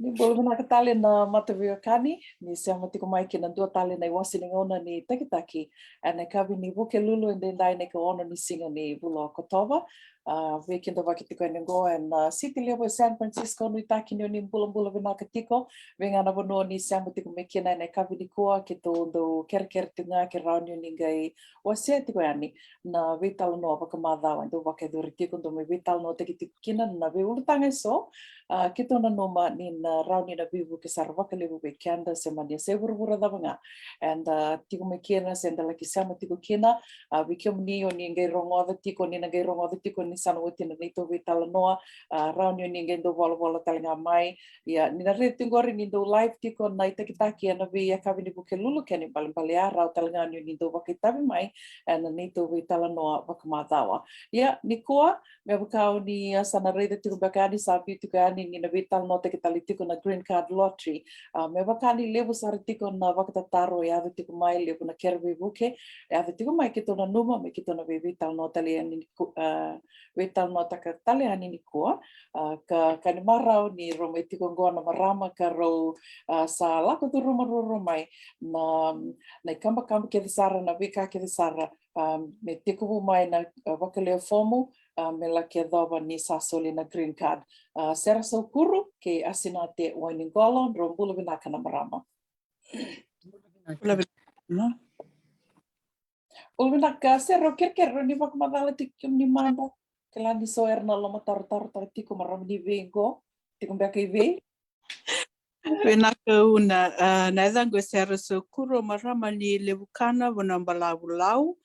Ni bolo na katale na matavio kani ni se matiko mai ke na dua tale nei wasiningona ni iTakitaki ana kavi ni buke lulu and then dai neko ono ni singa ni Bula kotova weekend of akitiko ngo and city level San Francisco no itaki ni Bula vinaka tiko venga na bono ni se matiko me kena na kavi ni koa ke to do kerker tinga ke rauni ni ngai wasia tiko ani na Veitalanoataki madha ndo wake do ritiko ndo me Veitalanoataki tiko kina na ve ultanga so ke tona noma ni na rauni na vivu ke sarvaka levu be Canada se mania se vurvura davanga and tiko me kena se ndala ki sama tiko kena we come ni oni ngai rongo da tiko ni ngai rongo da tiko ni sana uti na nito Veitalanoa rauni ni ngai ndo wala talinga mai ya ni na retu ngori ni ndo live tiko na iTakitaki ana vi ya kavini buke lulu keni bali ara talinga ni ndo wakitabi mai and nito Veitalanoa wakamadawa ya ni koa me bakau ni sana reida tiko bakani sabi tiko ani ni na Veitalanoataki tali tiko na green card lottery me bakani levu sara tiko na wakatataro ya tiko mai levu na kerwe buke ya tiko mai kito na numa me kito na Veitalanoataki ani Veitalanoataki tali ani ni koa ka ni marau ni rome tiko ngona marama ka ro sa lako tu roma mai na kamba ke sara na vika ke sara me tiko mai na wakaleo fomu me la ke dova ni sasoli na green card Sera Saukuru kei Asinate Wainiqolo ro Bula vinaka na marama Bula vinaka sero kerker ni wakamadala tiko ni manda kela ni soer na loma taru tiko marama ni vengo tiko beka I ve Venaka una na zango Sera Saukuru marama ni levukana wana balaulau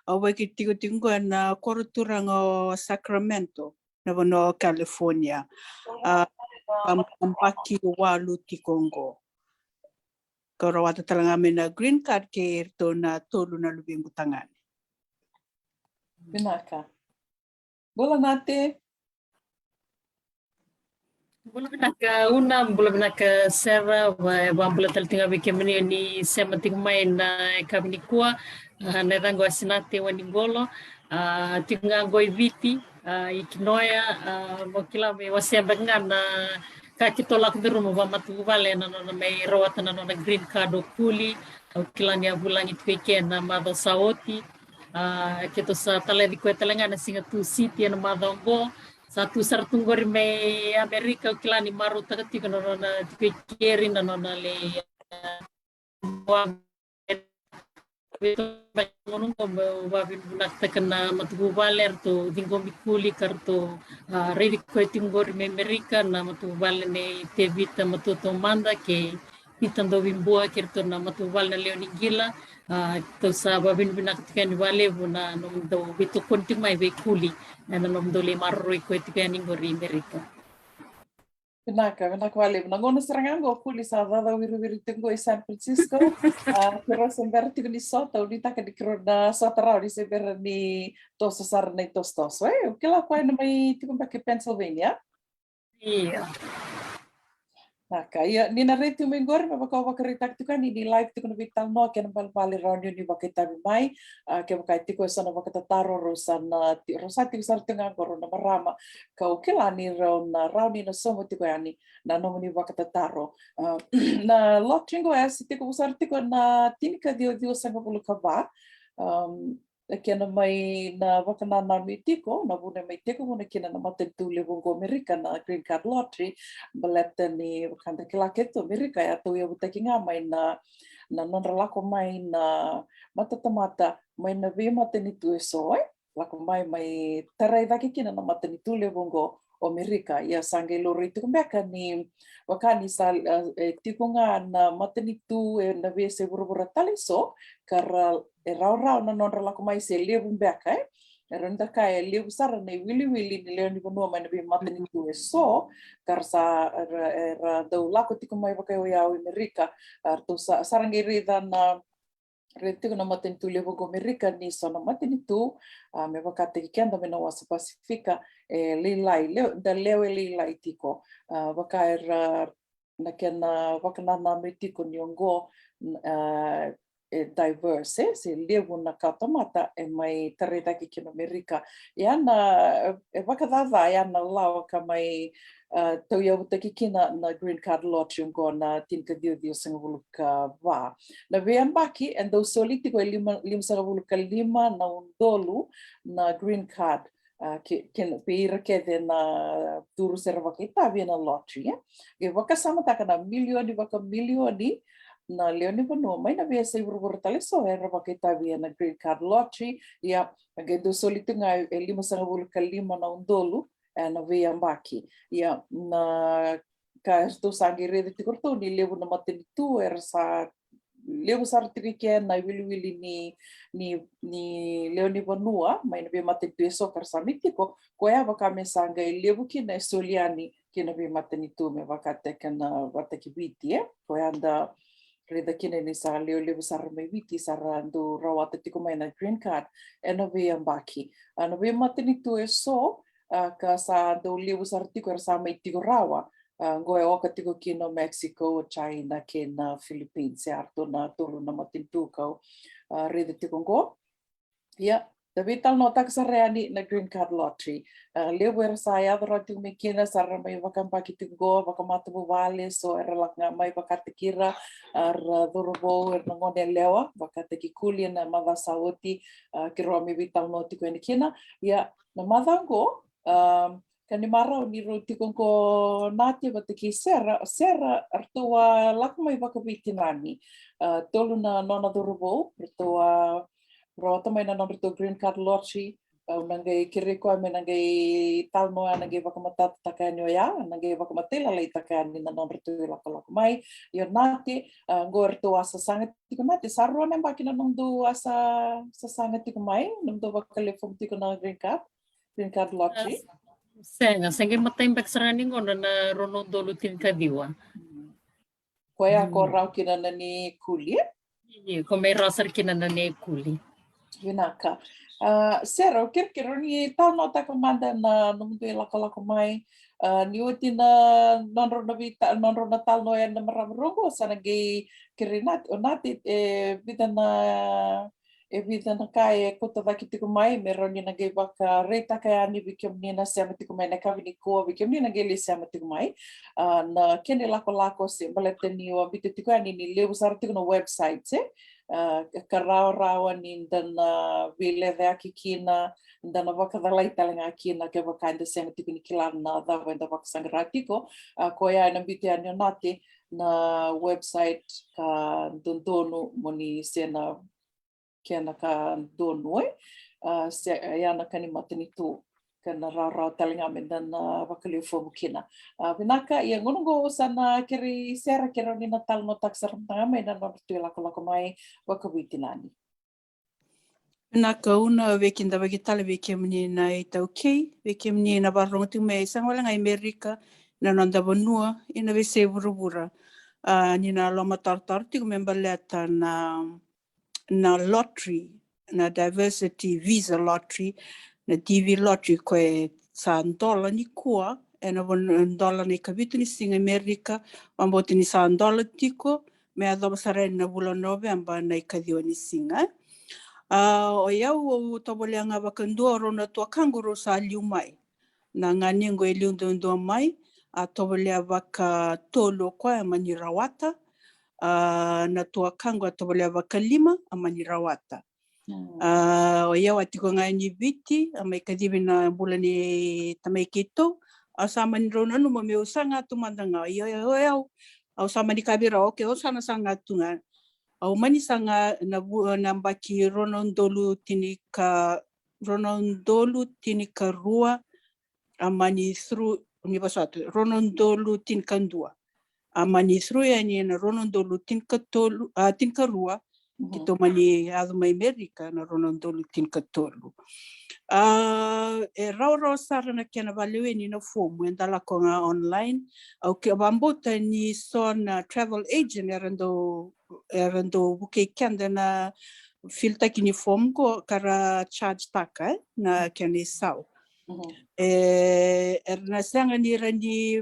awa ki tiko na koruturanga Sacramento na wana California pampaki walu tikongo koro wata talanga mena green card ke to na tolu na lubingu tangani vinaka Bula nate Bula vinaka Sera wa bula taltinga wiki mani ni sema tingmai na kabini kuwa na dango Asinate Wainiqolo tinga ngoi viti ikinoya mokila me wasemba ngana kakitola kubirumu wa matu vale na nona mai rawata na nona green card okuli kila ni abulangi tweke na madho saoti kito sa talevi kwe talangana singa tu city na madho ngo satu sartunggori me Amerika kila ni maru takati na nona tweke na nona le Menunggu wabin bunak tekena matu baler tu tinggo mikuli kartu redik koi tinggori me Amerika na matu baler ne tevita matu tomanda ke pitando bimbua kirto na matu baler leoni gila to sa wabin bunak tekeni wale buna nom do bitu konting mai be kuli na nom do le marroi koi tekeni ngori Amerika. Vinaka wale ngona serangango kuli sa dada wiru tunggu San Francisco kiro sember tiko ni sota uni taka di kiro na sota rau di sember ni tosa sar na tos kila kwa na mai tiko mbake Pennsylvania Iya Naka ia ni na retu mengor me baka wakaritak tiko ni live tiko na Veitalanoa ke na bali round ni wakitabi mai ke wakai tiko sana wakatataro rosana rosati sar tinga goro na marama ka kila ni round na somo tiko yani na nomo ni wakatataro na lot chingo es tiko usar tiko na tinika dio sanga bulu kava kena mai na wakanana mi tiko na vune mai tiko muna kena na matentu levungo Amerika na green card lottery baleta ni wakanda kila keto Amerika ya tu ya butaki nga mai na nonra lako mai na mata mai na ve matenitu esoe lako mai tarai vaki kena na matenitu levungo Amerika ya sange lori tiko mbeka ni wakani sa tiko nga na matenitu na ve se burubura taliso kara rau na nonra lako mai se levu mbeka renda kai levu sara nei wili ni leo ni bonua mai na be mateni tu so karsa do lako tiko mai wakai ya Amerika to sarangeri dan retiko na mateni tu levu go Amerika ni so na mateni tu me wakate kenda me no wasa Pasifika lilai lilai tiko wakai na kena wakanana me tiko nyongo diverse, se lewu na kautamata mai taretaki ki na Amerika. Ana, wakadada ana lawa ka mai tau iau taki kina na green card lottery ko na tinka dio sangavulu ka wā. Na veambaki, and those soliti ko lima sangavulu ka lima na undolu na green card. Pira ke na turu sera wakaitawi na lottery. E wakasamataka na milioni na leoni vanua mai na vea sei uruvura tale so era wakaitawi na green card lottery. Ia, do soliti nga lima sangavulu ka lima na undolu na vea mbaki. Ia, na ka sto sangi rede tikorto ni lewu na mateni tu era sa lewu sartirike na wili ni leoni vanua mai na vea mateni tu e sokar samitiko ko ea wakame sanga I lewu ki na soliani ki na vea mateni tu me wakateka na wataki viti ko ea anda reda kine ni sa lewu sara mai viti sara ando rawata tiko mai na green card e na vea mbaki na vea mateni tu e so ka sa do lewu sara tiko era sa mai tiko rawa goe oka tiko ki no Mexico, China, ke na Philippines, e arto na tolu na matintu kau rede tiko ngo. Ia, the Veitalanoataki sa reani na green card lottery. Lewu era sa iadra tiko me kina sa mai wakampaki tiko go, wakamatabu wale, so era laka mai wakatekira, ar dorobo era ngone lewa, wakateki kuli na mava sauti, ki roa me Veitalanoataki ene kina. Ia, na madango, kani marau ni ro tiko ko nati wataki Sera artoa lakamai wakawitinani. Tolu na nona dorobo, artoa roata mai na nona to green card lottery, nangai kiriko me nangai talnoa nangai wakamatata takani o ia, nangai wakamatela lei takani na nona to lakalaka mai. Ia nati, go artoa sa sanga tiko nati, sarua na mbaki na nondu asa sa sanga tiko mai, nondu wakalefom tiko na green card lottery. Senga mataimbak sarani ngona na rono dolu tinka diwa. Koe a ko rau kina nani kuli. Ko mai rasar kina nani kuli. Vinaka. Sera, o kirkiro ni tauno taka manda na numundu e lako mai. Ni uti na nonro na talno e na maramurongo sana gei kirinati. O nati vida na kai e kota waki tiko mai, me roni na gei waka reitaka ani wiki omnina seama tiko mai, na kawini koa wiki omnina gei le seama tiko mai. Na kene lako se balete ni o vite tiko ani ni lewu sara tiko na website se. Ka rao ni dana vileve aki kina, dana wakadalai talenga kina ke wakainda seama tiko ni kilana na dawa inda wakasangara tiko. Ko ia na vite ani o nati na website ka dondonu moni sena kena ka donoi se yana kani matani tu kana rau talinga me dana wakaliu fomu kina. Vinaka ia ngonongo sana keri Sera kero ni na Veitalanoataki sarantanga me na nortu lako mai wakawitinani. Vinaka una weki nda wakitala weki mni na iTakitaki, weki mni na warongo tu me sangwala nga Amerika na nanda vanua ina wese vuruvura. Ni na loma tartar tiko memba leta na lottery, na diversity visa lottery, na DV lottery koe sa $1 ni kua, e na $1 ni kawitu ni singa Amerika, wamboti ni sa $1 tiko, me adhoba sarene na Bula November na ikadhiwa ni singa. O iau o taboleanga wakandua rona tua kanguru sa liu mai, na nganingo e liu ndua mai, a tabolea waka tolo koe mani rawata, na tua kango a tabolea waka 5 a mani rawata. O iau atiko ngai ni viti, a mai kadhiwi na Bula ni tamai kito, a sa mani rona numa me usanga tu mandanga, iau, au sa mani kabira, oke, o sana sanga tunga. Au mani sanga na mbaki ronondolu tinika rua, a mani through, ni basatu, ronondolu tinika ndua. A mani through ya ni na ronondolu tinika rua, kito mani adu mai Amerika na ronondolu tinika tolu. E rau sara na kena value ni na fomu en dala ko nga online, au ke bambota ni son travel agent erando buke kenda na filtaki ni fomu ko kara charge taka na kena sau. Na sanga ni rani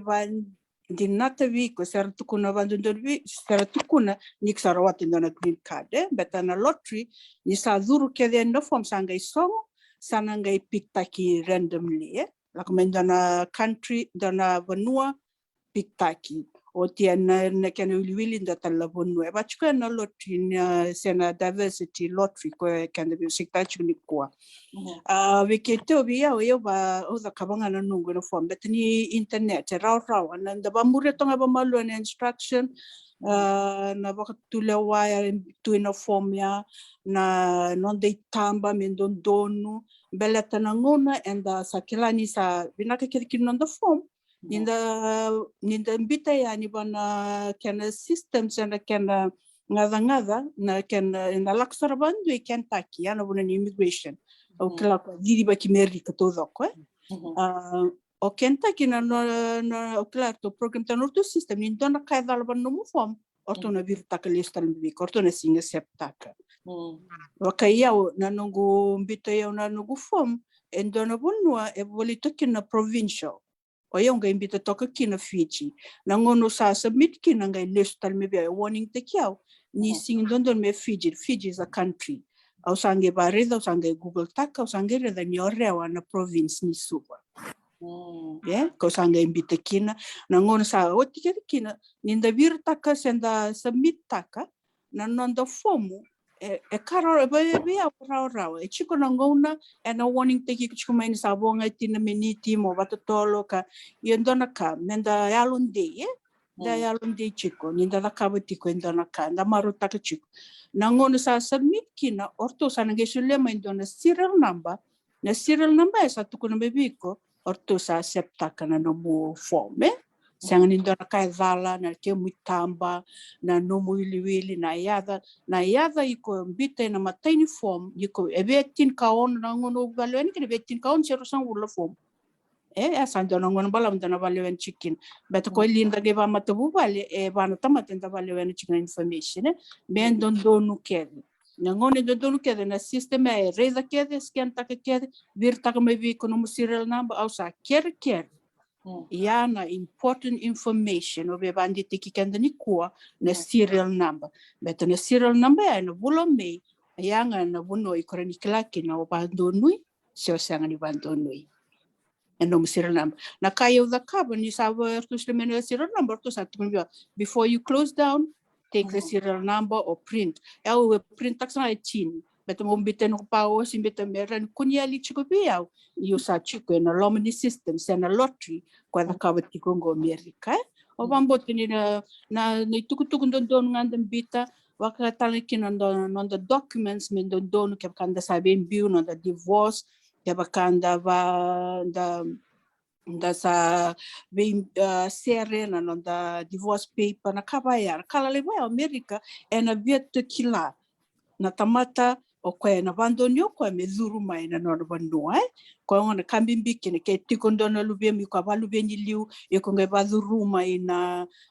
di nata vi ko sera tukuna vandondor vi sera tukuna ni ksara ndona green card beta na lottery ni sa duru ke no form sanga isong sana ngai piktaki randomly la komendana country dona vanua piktaki o tiana na kana wili nda tala vanua ba chukua na lottery na sena diversity lottery ko kana bi siktachi ni kwa Wiketo bia o ba o da kabanga na nungu no form but ni internet raw and the bamure tonga ba malu an instruction na ba tula wire to in form ya na non de tamba mendon donu beleta na ngona and sakilani sa binaka kirkin non the form ninda mbita ya ni bana kana systems and kana ngada na kana na laksara bandu e Kentucky ana bona immigration o kila kwa diri ba kimeri katoda ko o Kentucky na o kila to program ta norto system ni dona kai dala ban no form orto na vir taka lista mbi orto na singa septaka wa kai yao na nungu mbito yao na nungu form en dona bonua e bolito kina provincial o yonga imbita toka kina Fiji na ngono sa submit kina ngai lista mbi warning te kiao ni sing dondon me Fiji is a country au sange bareda au sange Google taka au sange reda ni orewa na province ni suba ko sange imbita kina na ngono sa otika kina ninda vir taka senda submit taka na nonda fomu e karo ba raw e chiko na ngona e na warning te ki chiko mai sa bonga tina miniti mo batatolo ka yendona ka menda yalonde da yalonde chiko ninda la kabati ko endona ka nda maru taka chiko na ngono sa submit kina orto sa nge sulema endona serial number e sa tukuna bebiko orto sa septaka na no mo form Sanga nindona kai vala na ke mitamba na no wili na yada iko mbite na mataini form iko ebetin kaon na ngono valuen ke ebetin kaon sero sang urla form asa ndona ngono bala ndona valuen chicken bet ko linda ge ba matabu vale bana tamata nda valuen chicken information ben don donu ke na ngono donu ke na system reza ke scan ta ke vir ta me vi ko no serial number au sa ker yana important information obe bandi tiki kanda ni kuwa na serial number beto na serial number ya na bulo me yanga na buno ikorani kilaki na obandonui sio sanga ni bandonui no serial number na kayo the carbon ni saber to the serial number to sa before you close down take the serial number or print print taksana chin beto mo biten ko pao simbeta meran kunyali chiko biao you sa chiko na lomini system sena lottery kwa da kabati kongo America o bambote ni na tukutuku don ngandam bita wakatala kinando non the documents men don ke kanda sabe biu no the divorce ke bakanda va da sa sere na non the divorce paper na kabaya kala le America ena viet kila na tamata o koe na vandonio koe me zuru mai na nona vanua koe ngona kambimbi kene ke tikondona lubia mi kwa valubia ni liu e ko ngai vazuru mai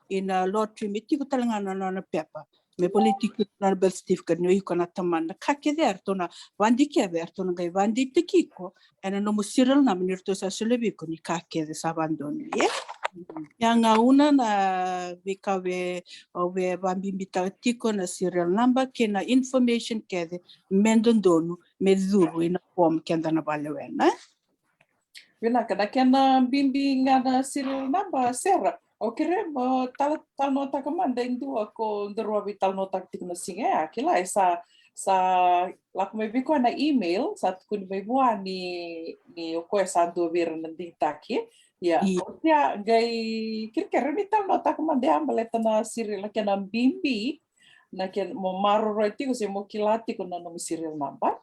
ina lottery me tiko talangana nona pepa me politiki na birth certificate no iko na tamana kake der tona vandike ver tona ngai vandite kiko ena no musiral na minirto sa selebi ko ni kake de sa vandonio Yanga una na vikawe owe bambimita tiko na serial number kena information kede mendondonu mezuru ina form kenda na balewena. Vina kena bimbi ngana serial number Sera. Okere mo talanoataki manda indua ko ndorua Veitalanoataki na singa akila sa laku me biko na email sa tukuni me bua ni okoe sa duavira na ditaki. Ya, ya gai kira ni talanoataki manda ambaleta na serial na kena bimbi na ken mo maroro tiko se mo kilati ko na no serial number.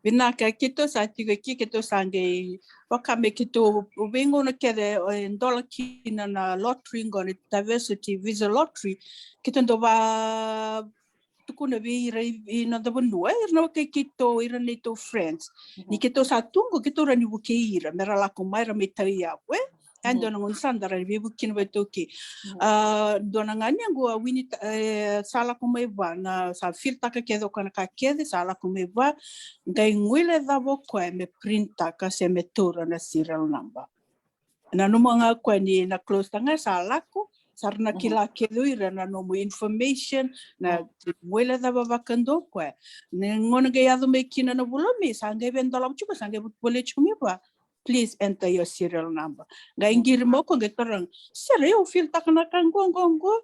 Vinaka kito sa tiga kito sange wakame kito wingo na kere ndola kina na lottery ngone diversity visa lottery kito ndo ba tukuna vi ina da bonua no ke kito ira neto friends ni kito sa tungo kito rani buke ira mera la ko mai ra metai ya we ando na ngonsanda ra vi bukin we toki dona ngani ngo wini sala ko mai ba na sa filta ka kedo kana ka kede sala ko mai ba ngai ngwile da bo ko me printa ka se metura na serial number Na no mga kwani na close tanga sa lako sarna kila keduira na no information na muela da baba kando kwa ngona ga yado me kina na bulomi sange vendola chuka sange bole chumi ba please enter your serial number ga ingir mo ko getorang sere eu fil takana kangongongo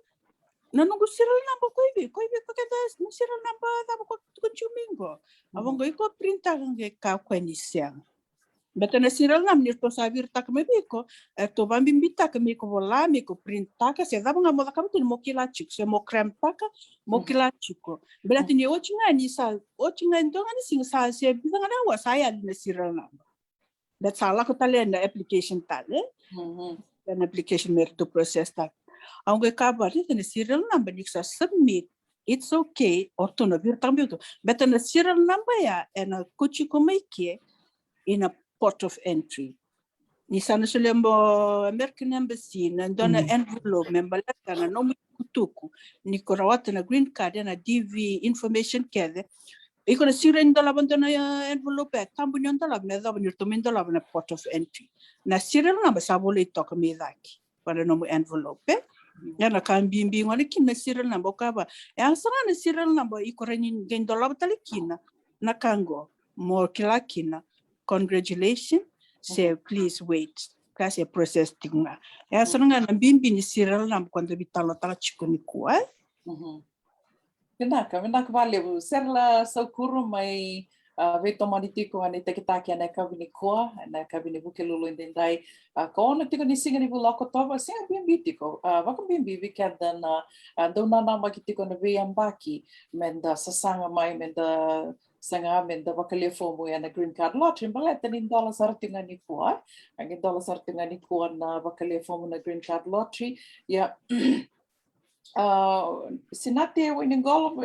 na no serial number ko kada no serial number da ko chumingo abongo iko printa nge ka kwani siang Beta na serial nam ni to sabir tak me biko to bambi bita ke me ko vola me ko print taka se daba nga mo kamu mo kila chik se mo krem taka mo kila chiko berarti ni ochinga ni sa ochinga ndonga ni sing sa se bisa nga wa saya na serial nam that sala ko tale na application tale an application mer to process tak ang ka ba ni serial number ni sa submit it's okay or to no vir tambio to beta na serial number ya na kuchi ko mai ke in a port of entry. Ni sana sila mo American Embassy na dona envelope membalata na nomi kutuku ni korawata na green card na DV information kede. Iko na sira inda laban dona envelope tambu nyon dala me da banyo tumindo laban na port of entry. Na sira na basabole itoka me daki para nomu envelope. Yana kan bimbi ngone kin na sira na bokaba. Yang sanga na sira na bo iko renin gendola batalikina na kango mo kilakina. Congratulations, say please wait. Kasi process tingna. Ya saranga na bimbi ni siral nam quando vitalo tala chikuni kuwa. Vinaka valeu. Sera Saukuru mai Veitalanoataki tiko ane iTakitaki ane kawini koa, ane kawini vukelulu indendai. Ko ona tiko ni singa ni Bula kotoba, singa bimbi tiko. Waka bimbi vikenda na dauna nama ki tiko na veiambaki, menda sasanga mai, menda sanga menda wakalefomu ya na green card lottery, baleta ni $1 sartinga ni kuwa. Ang $1 sartinga ni kuwa na wakalefomu na green card lottery. Ya, Asinate Wainiqolo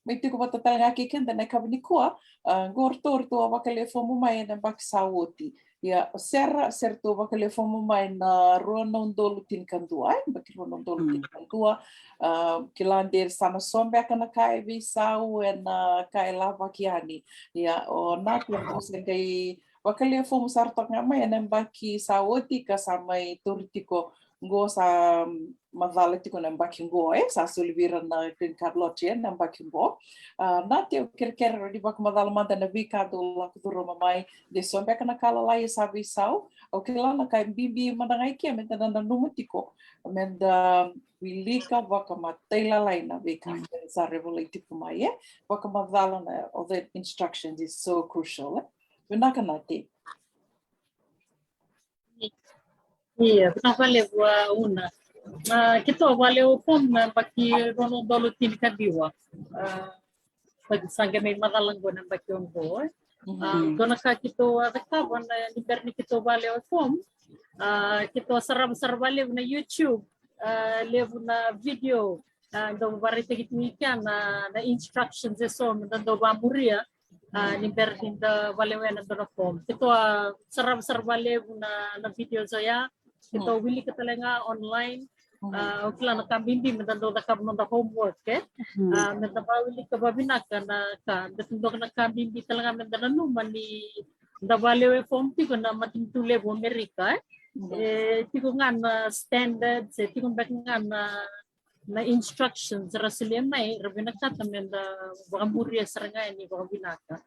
may tiko Veitalanoataki kenda na kawini koa gortorto wakalefomu mai na baksawoti. Ya Sera to wakalefomu mai na ruanondolo tinkandua, baki ruanondolo tinkandua. Kilander sana sombe kana kai visau na kai lava kiani. Ya o natu kay wakalefomu sartok nga mai na baki sawoti kasamay turitiko go sa mavala tiko na baki go sa sulvira na green card lottery na baki go. Nati o kerker di bak mavala manda na vika do la kuduro mamai de sombe kana kala lai sa visau. O kilana kai bibi mandangai kia menta na numutiko menda wilika waka mataila lai na vika sa revolate tiko mai waka mavala na all the instructions is so crucial. Vinaka nati. Iya, valeu una. Kito valeu pom baki ruanondolo tinkadiwa. Pag sangga may matalanggo ng baki on board. Doon ka kito rektawan na liberni kito valeu pom. Kito sarab valeu na YouTube. Levo na video. Do varite kitmikan na instructions eso do bamuria. Liberni da valeu na do pom. Kito sarab valeu na video saya. Ito willi ka talaga online. Kailan nakabindi medando nakabno da homework medaba willi ka babinaka na ka datundo ka nakabindi talaga medano mani da value form ti ko na matintule bo Amerika ti ko nga na standards ti ko back nga na instructions rasulya mai rabinaka tamenda bagamburia saranga ni babinaka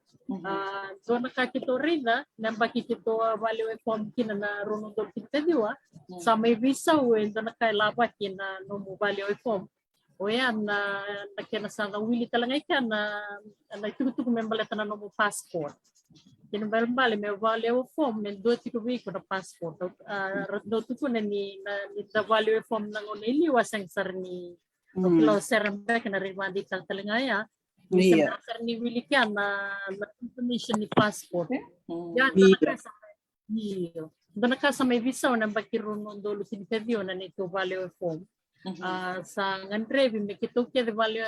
so nakakito rin na bakikito value form kina na runodol kita diwa sa may visa when na nakailaba kina no value form o yan na nakinasana willi talaga ikan na nagtutuko membaleta na no passport kinabal may value form men do ti ko na passport do tuko na ni the value form ng oniliwas ang sarni no serembe na rimandi talaga ya sir ni willi kan na information ni passport yan doon sa may visa na bakirunon dolo sinterview na nito value form sa ngandrevi may kito kaya value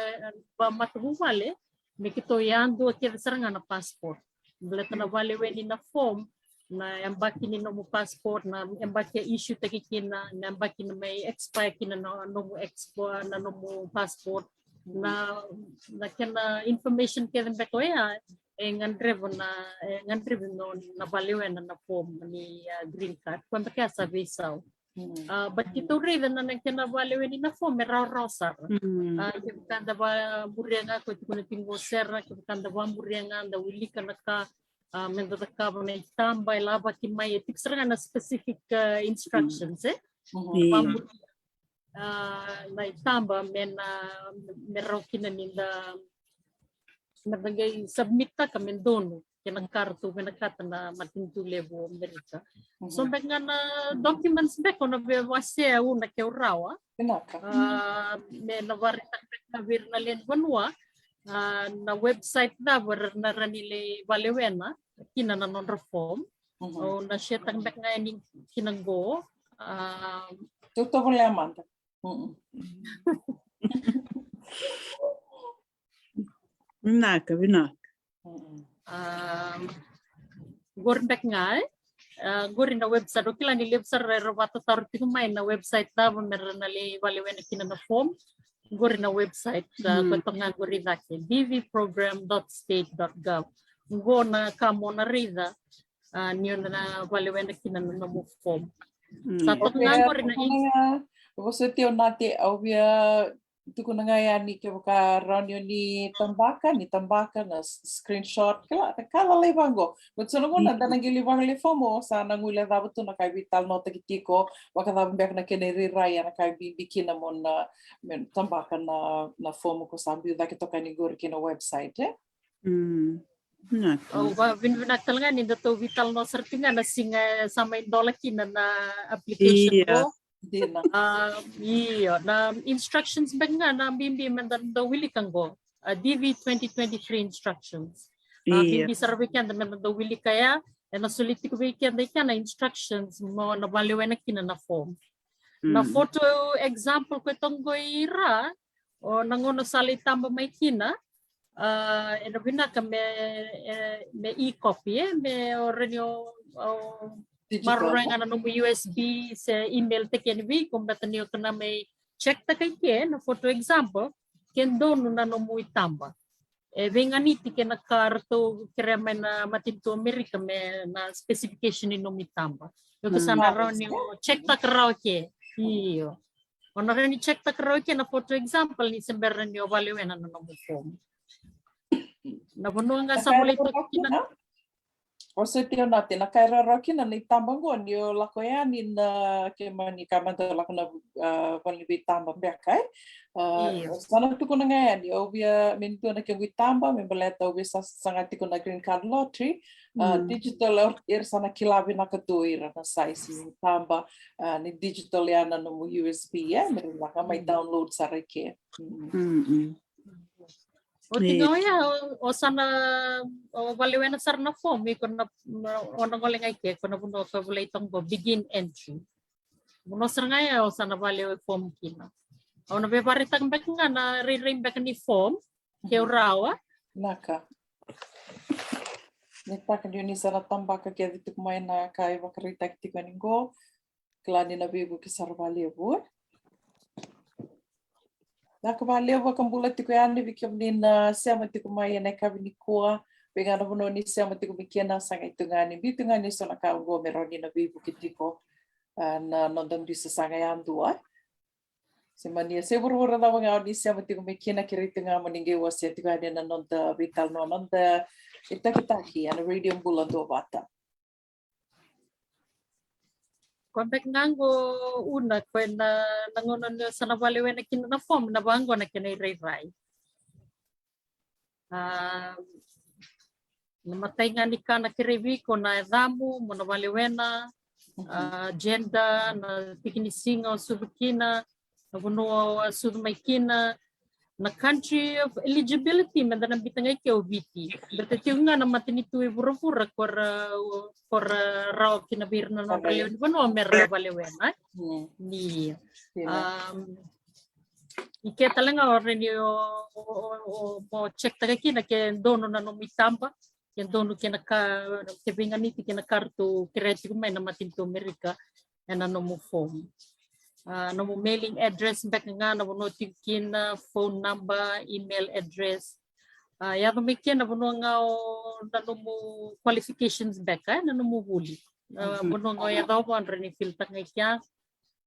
ba matubale may kito yan do kaya saranga na passport bulata na value ni na form na embaki ni no mo passport na embaki issue takikina na embaki na may expire kina no mo expire na no mo passport na kana information kaya beto ya ngandre na valewena na form ni green card quando que essa visão but itu rin na nagkinavalewena na form era rosa que kanda ba murianga ko ko tingo serra que kanda ba murianga da wilika na ka mendo da ka na tamba lava ki mai tiksra na specific instructions na tamba merokina ninda nabagay submit ta kami doon kinang karto pinakata na matintu levo Amerika so bag nga na documents back on nawasya una ke urawa me navarita na virnalen banwa na website na na ranile valewena kinana non reform o na siya tang back nga ni kinanggo tuto problema Vinaka. Gorbek nga gorin na website o kila ni website Duavata tarti kumain na website na meron na li valewena kinana form gorin na website kwento nga gorin nake dvprogram.state.gov go na kamo na rida niyo na valewena kinana na mo form sa nga gorin na você teu nate obvia tuku na nga ni ke ka ranyo ni tambaka na screenshot kala levango but so no na danang gilibang le fomo sa nangula dapat to na kay Veitalanoataki ko waka dabek na keneri raya na kay bibikina mo na tambaka na fomo ko sabi da kito kanigor kina website vinvinaktal nga ni dato Veitalanoataki nga na singa sa may dolakina na application ko na instructions ba nga na bimbi man da wili kang go DV 2023 instructions bimbi sa weekend man da wili kaya na soliti ko weekend na instructions mo na valewena kina na form na photo example ko itong goira o nangono salitamba may kina eno binaka me e-copy me orenyo marunong nga na nung USB sa email te kenvi kung bata niyo ka na may check ta kay na photo example ken doon na nung itamba venganiti ken na karto kaya may na matinto Amerika may na specification ni nung itamba yung kasana raw niyo check ta karaoke iyo o na rin check ta karaoke na photo example ni semberan niyo valewena na nung form na buno nga sa muli to o se teo nate na kairaraki na ni tambango ni o lakoya ni na ke mani kamanta lako na valibay tamba bekai sana tuko na nga ni obvia mintu na ke tamba me baleta obvia sa sangati ko na green card lottery digital sana kilabi na katuira na size ni tamba ni digital yana no USB meron laka may download sa reke o tingaw ya o sana o valewena sar na form ko na ono ko lengay ke ko na buno ko bulay tong begin entry buno sar nga ya o sana valewe form kina o na be paritang back nga na re-rim back ni form ke urawa naka nita kan yun sana tambaka ke dito kumain na kay iTakitaki ko klani na bibu ke sar valewe Nakabalewa kang Bula tiko yan bikim din siya matiko maya na kabini kuha pegana mo ni siya matiko bikena sang ito ngani bitu ngani so nakaunggo meron ni na bibu kitiko na nondang di sa sangayan dua semania seguro na mga ni siya matiko bikena kirito nga maningge was siya tiko na nonda Veitalanoataki iTakitaki ana radio Bula Duavata Kontak nango una ko na nangonon sa navalewen na kinana form na bango na kinairay-ray. Namatay nga ni ka na kirevi ko na damu mo navalewena agenda na tikinisingaw subukina na buno sudumaykina na country of eligibility mandanang bitangay ke OVT. Berarti nga na matinituwi pura-pura for raw kinabir na nonreleon no merra valewena ni ike talaga oren yo mo check taga kina ke dono na no mitamba ke dono kina ka kebinganiti kina kartu kireti kumay na matinto Amerika na no mo form no mo mailing address back nga no no kina phone number email address ya to mikin na buno nga qualifications back nanomu huli. Bunong ya daw po ang ni filter nga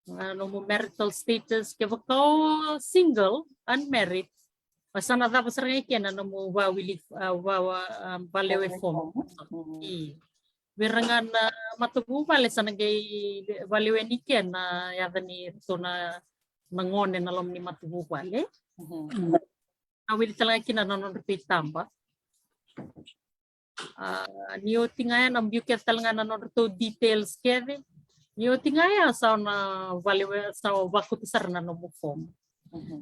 nanomu marital status ke bakau single unmarried. Pasana dapat sering ikan nanomu wawili balewe form. Birangan matubu bale sana gay balewe niken na yadani to na nangone na lom ni matubu bale. Awil talaga kinanon repeat tamba. Niyo tingaya nam buket talaga nanon to details kede. Niyo tingaya sa na balewe sa waktu besar na no form.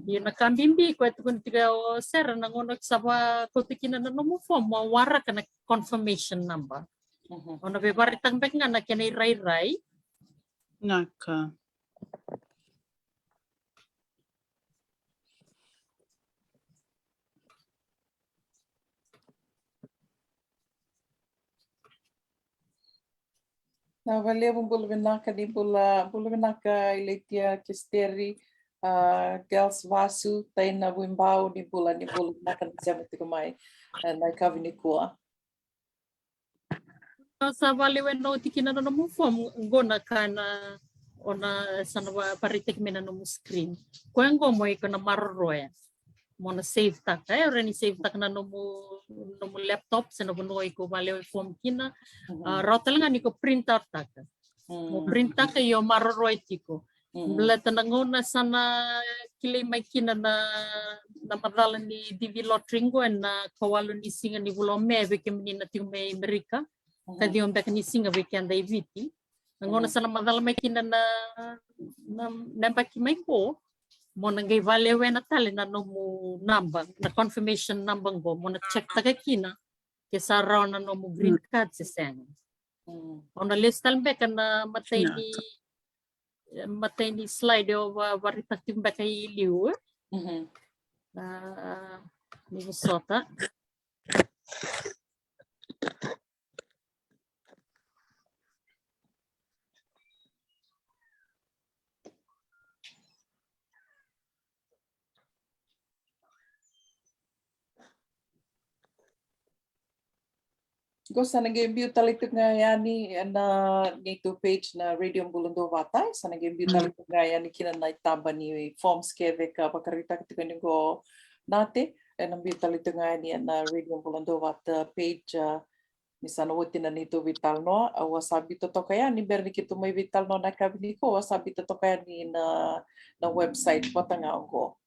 Yun nakambimbi ko ito kun tiga sir nangonok sa ko tikina na no form mawara ka na confirmation number. Ono bebaritang bek nga na kenay ray-ray. Naka. Na valeu bula vinaka ni bula vinaka iletia kesteri girls vasu taina wimbau ni bula vinaka ni siamo tiko mai na kavi ni kua. Sa valeu no tikina no mo form gona kana ona sana paritek mena no screen. Kwengo mo iko na marroya. Mona save tak reni save tak na no laptop sa no ko valeu form kina rotel nga ni ko print out tak. Mo print tak yo marroy tiko. Bla tanangona sana kilay may kina na madalan ni DV lotringo na kawalo ni singa ni bulome beke menina ting may Amerika. Kadi yung beka ni singa beke anday viti. Nangona sana madalan may kina na nambaki may ko. Mo nanggay value na tali na no mo number na confirmation number go mo na check taga kina kesa raw na no mo green card si sen. Ona listal beka na matay ni slide o varitating beka iliw. Ni sota. Gosta nag-imbiew talitok nga yani na nito page na Radio Duavata sa nag-imbiew talitok nga yani kinanay tamba ni forms keve ka pakarita kitiko ningo nate nag-imbiew talitok nga yani na Radio Duavata page misano wotin na nito vital no wasabi to kaya ni berni kito may vital no na kabini ko wasabi to kaya ni na website patanga ko.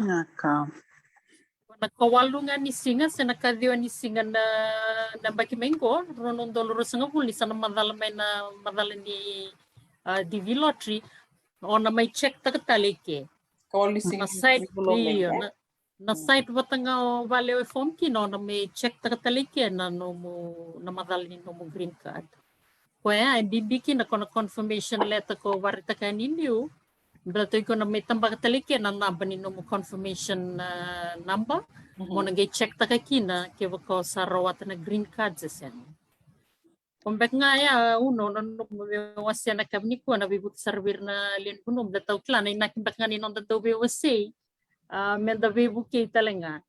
Naka. Nakawalungan ni singa sa nakadiwa ni singa na baki mengo ronon doloro sanga huli sana madalay ni DV lottery ona may check tagalike. Kawal ni singa na site batanga value form kino na may check tagalike na no mo na madalay ni no mo green card. Kaya bibiki na kono confirmation letter ko warita kaninyo. Berarti ko na may tambak talike na nabani no mo confirmation number mo nagay check ta kina kiwa ko sa rawat na green card sa sen. Kumbek nga ya uno no wasya na kabni ko na bibut servir na lin kuno dataw klan ay nakimbak nga ni non dataw be wasay menda bibu kay talenga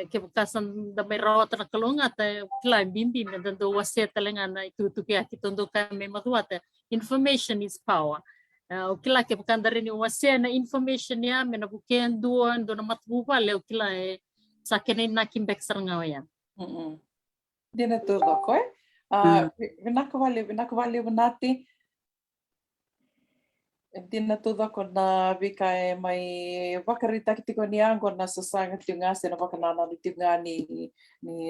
kiwa kasan da may rawat na kalungat klan bimbi na dataw wasya talenga na itutuki akitondo kami matuwata. Information is power. Ukila ke bakanda rin yung wasya na information niya may nabukian doon na matbubal ukila sa akin ay nakimbek sa nga yan. Di na todo ko vinakawali nati di na todo ko na bika may bakarita kitiko niya ko na sasangat yung asa na bakanana nito nga ni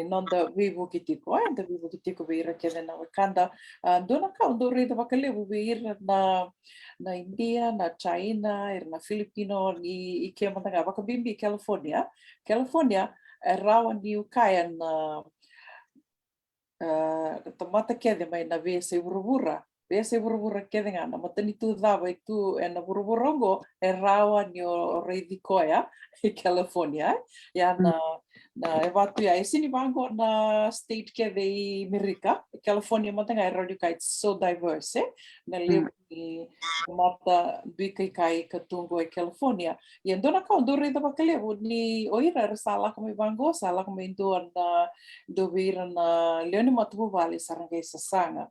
nonda vivo kitiko da vivo kitiko bira kaya na wakanda doon ka do rito bakalibu bira na India na China na Filipino ni ikema nga bakabimbi California rawan ni ukaya na tomata kede may na vese burubura kede nga na matani tu dava itu na buruburongo rawan yo redikoya California ya Na e watu ia, e sini wango na state ke de Amerika, California matanga e raudu kai so diverse, na leo ni mata bika kai katungo e California. Ia ndona kau ndore da bakalevo ni oira sala ko me wango, sala ko me ndo na do vira na leo ni matu vale saranga sasanga.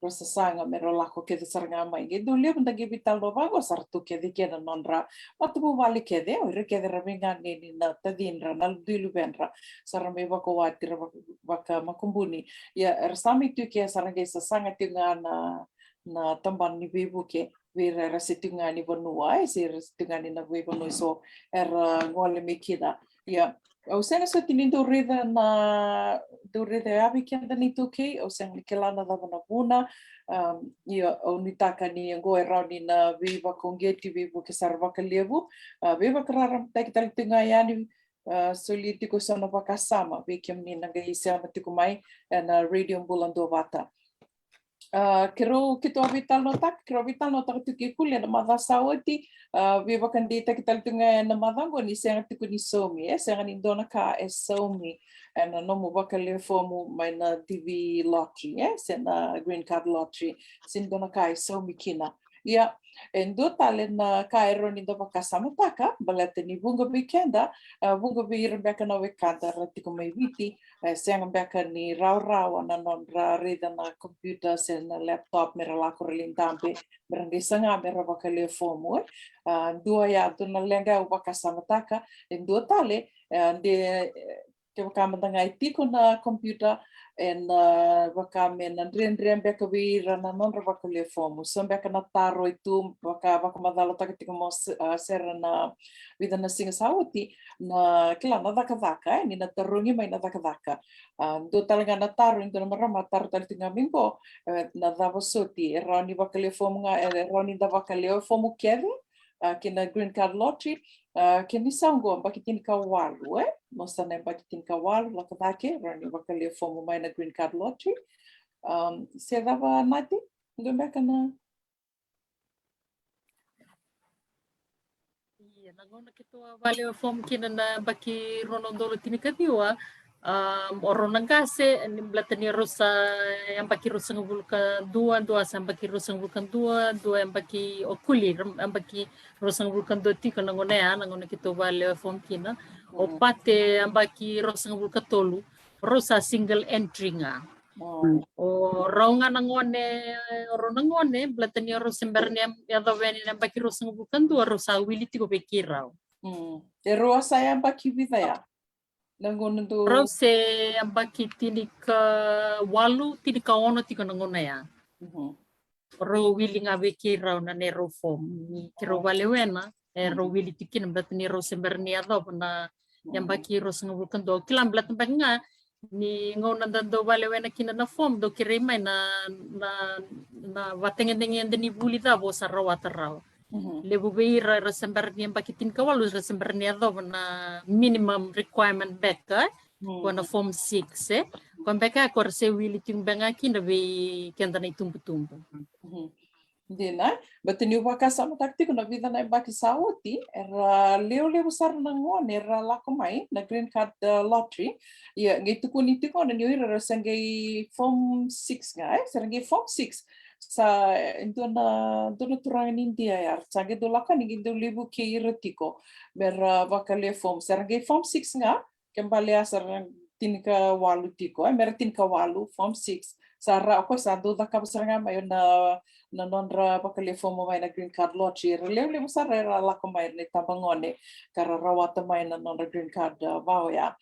Rosa sanga me rolako ke de saranga mai ge do leo ndage vital do vago sartu ke de ke na nonra matu vale ke de o ke de ravinga ni na tadinra na dilu benra sarame vako watira vaka makumbuni ya rasami tu ke saranga sasanga tinga na tamban ni vivu ke vira rasitunga ni vanua e se rasitunga ni na vivu so era ngole me kida ya o senga so tinindo reda na do reda abi kenda ni tuki o senga kelana da na buna ia o ni taka ni ngo e rauni na viva kongeti vivu ke sarva ka levu viva karara taki tali tunga yani soli tiko sana pakasama vikem ni nga isa matiko mai na radio Bula Duavata kero kito Veitalanoataki kero Veitalanoataki tuki kule na madha sauti viva kandi taki tali tunga na madhango ni senga tiko ni somi senga ni dona ka e somi na nomo waka le fomu mai na TV lottery sena green card lottery sin dona ka e somi kina ia endo tale na kairo ni do pakasama taka balete ni bunga weekenda bunga wir beka na wekanda ratiko mai viti senga beka ni rau na non reda na computer sen na laptop mera la korlintambe merangi sanga mera bakale fomu dua ya dona lenga u pakasama taka endo tale de ke wakamanga itiko na computer en wakame na ndren beka wir na non bakale fomu so beka na taro itu waka madalo takitiko mo sera na vida na singa sauti na kila na daka ni na tarungi mai na daka do talaga na taro into na marama taro tali tinga mimpo na dava soti rani bakale fomu nga rani da bakale fomu keve kina green card lottery kini sango bakitin ka walu mosana bakitin ka walu lakadake rani bakale fomu mai na green card lottery se dava mati ndomeka na nagona kito vale form kina na baki ronondolo tinikatiwa oronangase ni blatani rosa yang baki rosa ngulka dua yang baki rosa ngulka dua yang baki okuli yang baki rosa ngulka dua tika nangona ya nangona kito vale form kina opate yang baki rosa ngulka tolu rosa single entry nga o raunga nangone oronangone blatani rosa sembernia ya doveni yang baki rosa ngulka dua rosa wili tiko bekirao e rosa yang baki vida ya nangona do rose yang baki tinika walu tinika ono tika nangona ya ro wili nga beki rau na nero form kiro wale wena ro wili tikin blatani rose sembernia do na yang baki rose ngulkan do kilam blatan nga ni ngona do wale wena kina na form do kirema na watengen ni buli da bo sarawata raw lebu beira resembernia bakitin kawalu resembernia do na minimum requirement beka kona form 6 kon beka ko se wili ting benga kinda be kenda na itumbu Dina, batini wakasama taktiko na vida na baki sauti era leo sar na ngone era lako mai na green card lottery ia ngitu kuni tiko na niira rasangay form 6 nga sarangay form 6 sa ito na turangan India ya sange do laka ni gindo libu ke iratiko mera wakale form sarangay form 6 nga kembali sarang tinka walu tiko mera tinka walu form 6 sara ako sa do da kabasaranga mayo na nonra bakale fomo mai na green card lottery leo sara era la ko mai ne tabangone kara rawata mai na nonra green card vao ya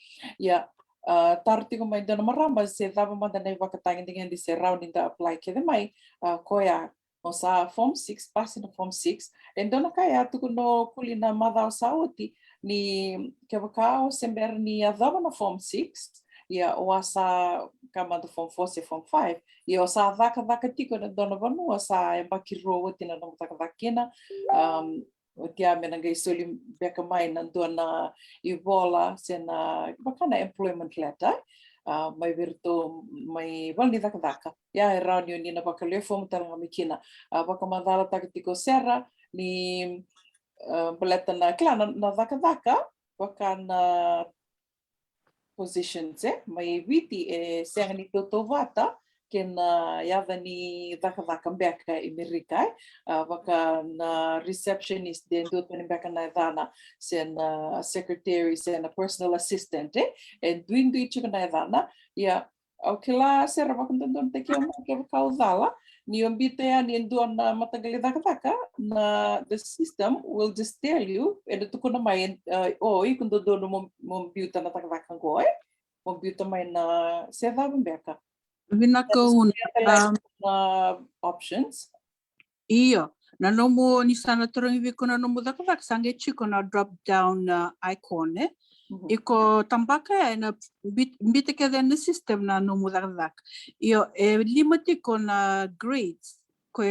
tarti ko mai dona maramba se dava manda nei wakatangin dengan di se round in the apply ke mai koya osa form 6 pass na form 6 and dona kaya tu no kulina madao sauti ni ke wakao sember ni adava na form 6 ia o asa kamando form 4 se form 5 ia o sa vaka tiko na dona vanua sa e bakiro tina no vakina o tia mena ngai soli beka mai na dona ivola sena bakana employment letter mai virtu mai valni vaka ia e radio ni na bakale form tanga mikina baka madala takitiko Sera ni beleta na klana na vaka bakana positions, mai witi senga ni Duavata, kena yada ni Dakavaka Mbeka Amerika, waka na receptionist den Duta ni Mbeka na Ivana, sen secretary, sen personal assistant, and doing the chicken na Ivana, yeah. Okila Sera Wakandon take your kauzala, ni ombite ni doon na matagal na the system will just tell you, and to kuna may oi kung doon mo beauty na takakang ko mo beauty may na Sera Mbeka. Vinako Options. Iyo. Nanomo ni sana turang ibig na nomo dakavak sange chiko na drop down icon Iko tambaka na bit ke den system na nomo dakavak. Iyo limiti ko na grades ko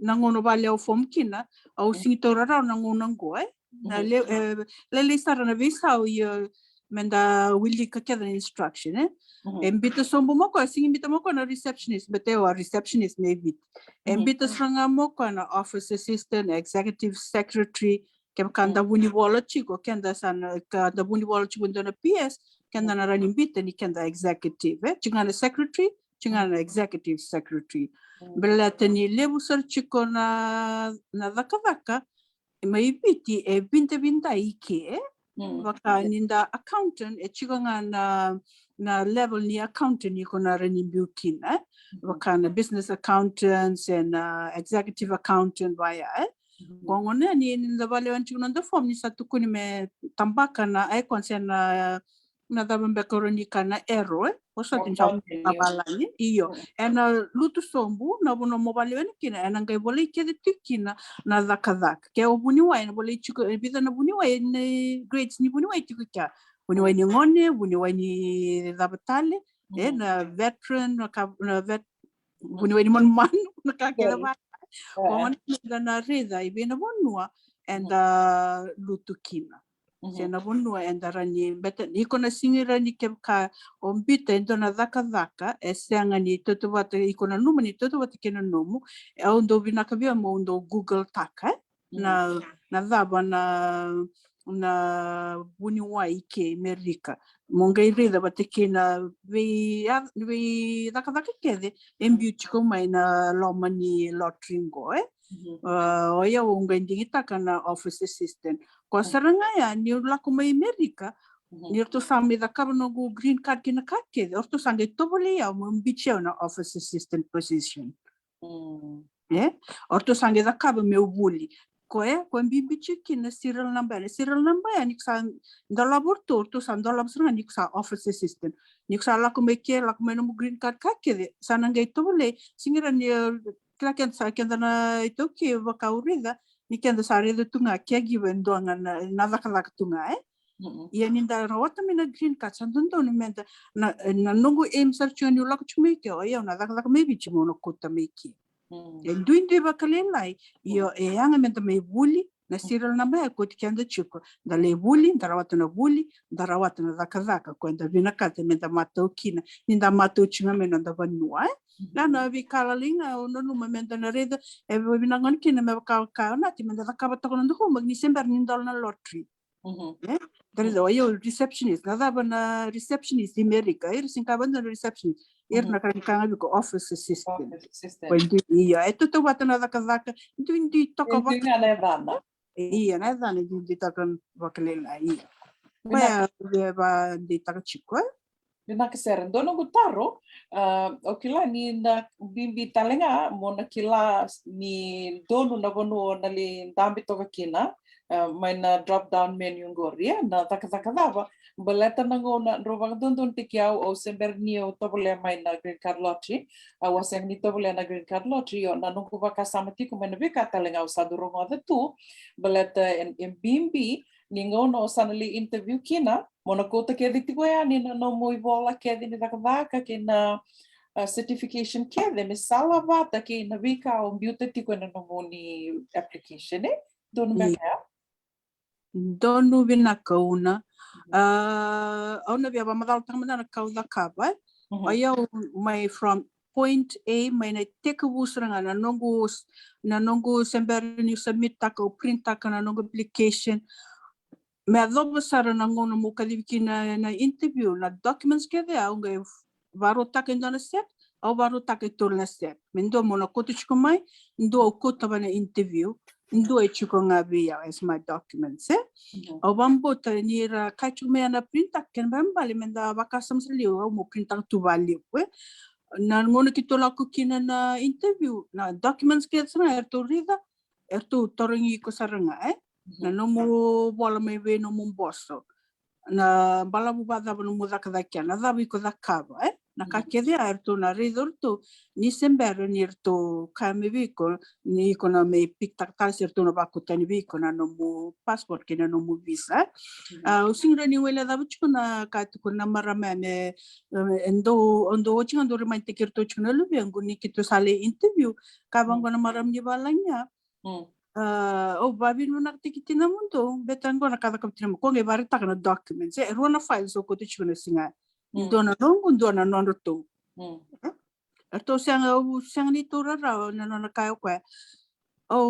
nangono vale o form kina au singitora ra nangono ngo na le sara na visa iyo menda willi ka ke instruction Embita sombo mo ko singi mo ko na receptionist beteo receptionist maybe embita sanga mo ko na office assistant executive secretary kem kanda buni wala chico kenda sana kanda buni wala chico na PS kenda na rani bita ni kenda executive chingana secretary chingana executive secretary belata ni lebu sar chico na vakavaka mai biti binta ike waka ninda accountant chico na level ni accountant ni kona rani bukin waka na business accountants and executive accountant via gongone ni ninda vale wanchi nanda form ni satukuni me tambaka na konsen na dabambe koroni kana ero oso tinja abalani iyo ena lutu sombu na bono mobile wen kina ena ngai bole kede tikina na zakazak ke obuni wa ena bole chiko biza na buni wa ne grades ni buni wa tikika buni wa ni ngone buni wa ni dabatale ena veteran na vet buni wa ni man na ka kera ba kon na reza ibena bonua and lutu kina Sena bonua endarani beta ikona singira ni kebka ombita endona zakazaka esenga ni Duavata ikona numa ni Duavata kena nomu ondo vinaka via mo ondo Google taka na zaba na buni wa ike Amerika monga irida batekena vi zakazaka kede embiuchiko mai na lomani lotringo oya unga indingitaka na office assistant ko saranga ya ni lako mai Amerika ni to sami da kabno go green card kina kake orto sange tobole ya mo mbiche na office assistant position orto sange da kab me ubuli ko mbiche kina serial number ya ni sa da laboratory to san da labsanga ni sa office assistant ni sa lako mai no green card kake sananga tobole singira ni Klaken sa kenda na ito ki wakaurida ni kenda sa rida tunga caregiver ndoanga na vakalaka tunga ia ninda rawata mina green card sandondo ni menda na nungu aim search ni ulaka chumeke o ia na vakalaka maybe chimono kuta meki duindi vakalelai ia anga menda me buli na serial number ko tikenda chiko da le buli da rawata na buli da rawata na zakazaka kwenda vinakate menda matokina ninda matochinga mena da vanua Lana vi kalalinga no numa menda na reda e vinangon kina me ka na ti menda ka bata kono ndo magni sember ni ndol na lottery there is a receptionist na daba na receptionist in America sinka banda receptionist na kan ko office assistant quando ia e tutto bata na zakazaka ndi toka bata na vana ia na dana ndi takan wakalela ia ba ndi taka chiko na kesera dono gutaro okila ni na bimbi talenga mona kila ni dono na bono na li dambi toka kina mai na drop down menu ngoria na takazakava baleta na ngona rovang don tikiau o sember nio tobole mai na green card lottery waseng ni tobole na green card lottery na nungku samati ko mai na bika talenga o sadurongo da tu baleta en bimbi ni ngono sanali interview kina mona kota ke ditiko ya ni no moi bola ke ni Duavata ke na certification ke ni salavata ke na vika o beauty tiko na no moni application don me donu vinaka una ona via ba madal tamana na kauda kaba aya my from point A my na take busranga na nongo sember ni submit taka o print taka na nongo application me adobo sara na ngona mo kaliviki na interview na documents ke de au ngai varo take ndona set au varo take tolna set mendo mo na koto chiko mai ndo au kota bana interview ndo e chiko ngabi as my documents au bambo ta ni ra kachu me na printa ken bambali menda vakasam sliu au mo printa tu vali na ngona ki tola ko kina na interview na documents ke sana to rida to toringi ko saranga na nomu bola mai ve nomu boso na bala bu bada no mu zakadakia na davi ko zakava na kakede arto na ridorto ni sembero ni erto kameviko ni kona me piktakal serto na bakutani viko na nomu passport kina nomu visa o singra ni wela davi chuna katu kuna marama me ondo ochinga ndo remante kirto chuna lubi anguni kito sale interview kabango na maram ni balanya babin mo naktikitin naman to betan ko nakakapitin mo kung ibarit taka na documents ruana files ko to chuna singa ndo na to ato siyang nito rara na nakayo kwa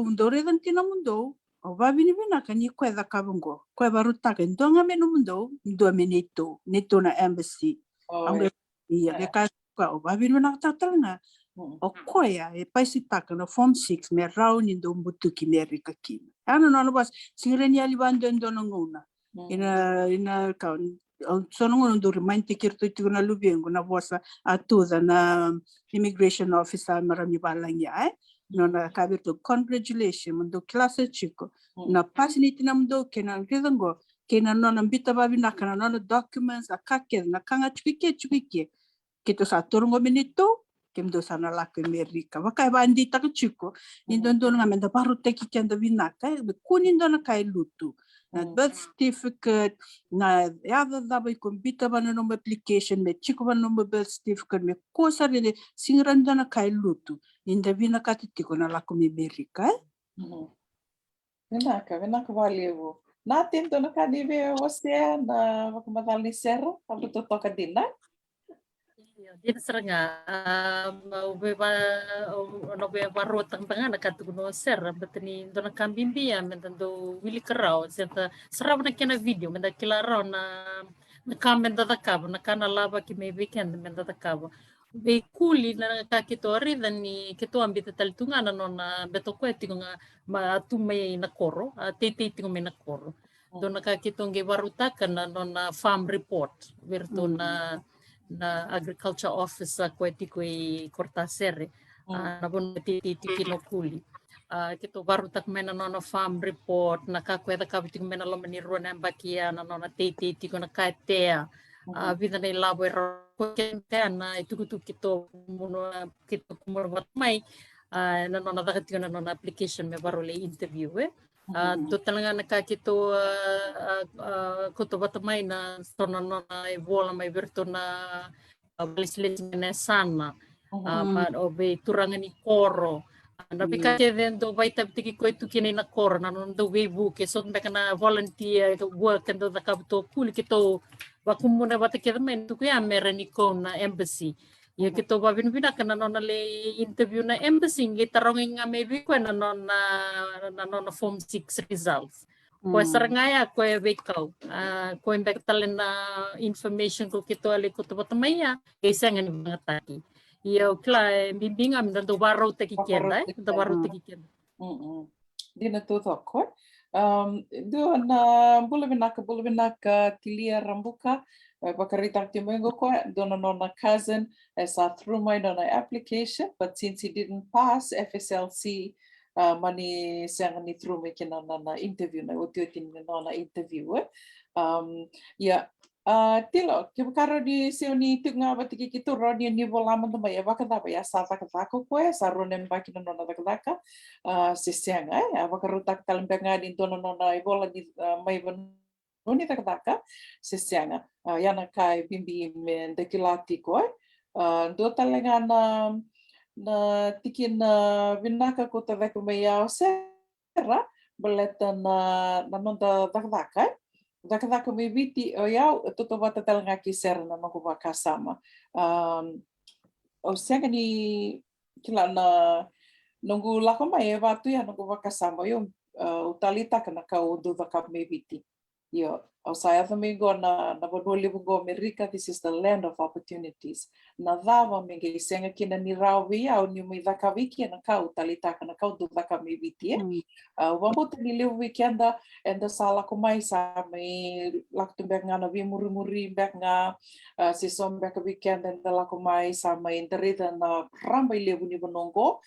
ndo redan tinamundo babin bina kani kwa da kabungo kwa barut taka ndo nga menundo ndo menito nito na embassy ang iya ka babin mo nakatatalanga o koia e paisi taka na form 6 me rauni ndo mbutuki merika kina ano bas singireni ali bando ndo ngona ina ka sono ngono ndo remante kirto tuna lubengo na bosa atuza na immigration officer marami balanya nona kabirto congratulations ndo klase chiko na pasiniti namdo kena ridango kena nona mbita babi nakana nona documents akake na kanga chukike kito sa turungo minito kemdo sana laki Amerika wakai bandi tak chiko indondo nga menda baru teki kenda vinaka kunindo na kai lutu na birth certificate na yada dabai kumbita bana no application me chiko bana no birth certificate me kosa rene singranda na kai lutu inda vinaka tiko na laki Amerika vinaka valeu na tento na kanive você na vakamadal ni Sera abu to toka dina Dia seranga no be barro tang-tanga na katuno ser betani dona kambimbia mentando wili kerau senta serau na kena video menda kilarau na kamenda da kabo na kana lava ki me weekend menda da kabo be kuli na ka kitori dani kito ambita taltunga na nona beto kweti nga ma tu me na koro tete tingo me na koro dona ka kitonge barutaka na nona farm report verto na agriculture officer ko i Cortasere na bon titi kino kuli kito baru tak mena nona farm report na ka kweda ka biting mena lo mani rona bakia na nona titi ko na katea vida nei labo ko na itu kito muno mai na nona dakati na nona application me baru le interview do talaga nakakito koto batamay na sona na bola may berto na balislis na sana but obe turangan ni koro na pikake den do Veitalanoataki ko itu kinay na koro na do webu ke so na volunteer work and do kabto puli kito bakumuna batake men to kuya merani ko na embassy ya kito babin kana nona le interview na embassy gitarongin nga maybe ko na nona form 6 results ko sarangaya ko bekaw ko imbektal na information ko kito ali ko to batamaya kaysa nga ni mga taki iyo kla bimbinga mi do baro takikenda do baro takikenda dina to ko do na bula binaka tilia rambuka Bakarita Timongo dona nona cousin as through my nona application, but since he didn't pass FSLC money sang ni through me kina nona interview na ututin nona interview tilo kibakaro di sioni tunga batiki kitu rodi ni volama no mai bakada ya sa takatako ko sa ronen bakina nona takataka sisianga bakaro tak talembenga di dona nona ibola di mai Noni takataka sisianga yana kai bimbi men dekilati ko do talenga na tikin vinaka ko ta veko me ya Sera beleta na nonda takataka me viti o ya toto vata talenga ki Sera na ko vakasama o senga ni kila na nungu lako mai vatu ya no vakasama yo utalita kana ka do vaka me viti Yo, o sa domingo na vanua livungo America, this is the land of opportunities. Na dava me ngai senga kina ni rawi au ni mai vaka wiki na kau talitaka na kau do vaka me viti wambuta ni liu weekenda and the sala ko mai sa mai laktu bek nga na vi muri bek nga si som bek weekend and the lako mai sa mai interita na ramba liu ni bonongo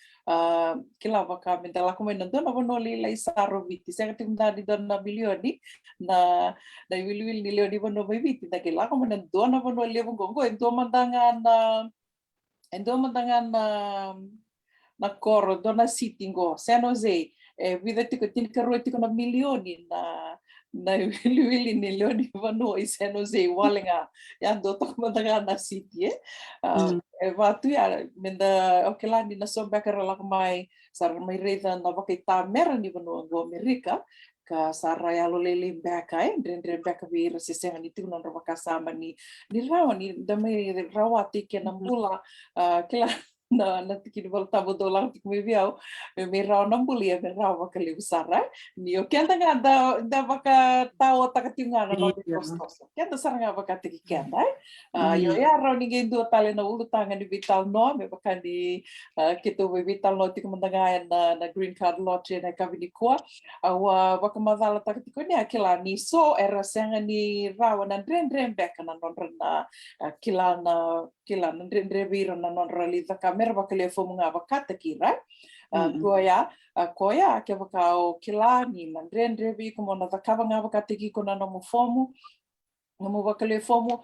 kila vaka me the lako mai na dona bonoli lai sa roviti senga timda di dona bilioni na wil ni leo ni bono mai viti na kila ko na dona bono liu bongo endo mandangan na koro dona sitingo San Jose vida tiko tinkarua tiko na milioni na wili ni leoni vanu i San Jose walenga ya do tok mandangan na city vatu ya menda okelani na sombekara lak mai sar mai reda na vakita mera ni vanu go Amerika ka saraya lo lele beka dren beka vir se senga ni tiko na vakasama ni rawa ni da mai rawa tike na Bula kila na tiki wal tabo do lang tik me viau me rau na Bula me rau vaka le usara ni o kenda nga da vaka tao takatinga na no kostoso kenda saranga vaka tiki kenda yo ya rau ni ngai do tale na ulu tanga ni vital no me vaka ni kito we vital no tiki mandanga na green card lottery na kavini kwa au vaka madala takatiko ni akila ni so era senga ni rau na dren beka na nonrena kila na dren vira na nonrali vaka merva kele fomu nga vakata kira koya ke vakao kila ni mandrendre vi como na vakava nga vakata ki kona no fomu no vakale fomu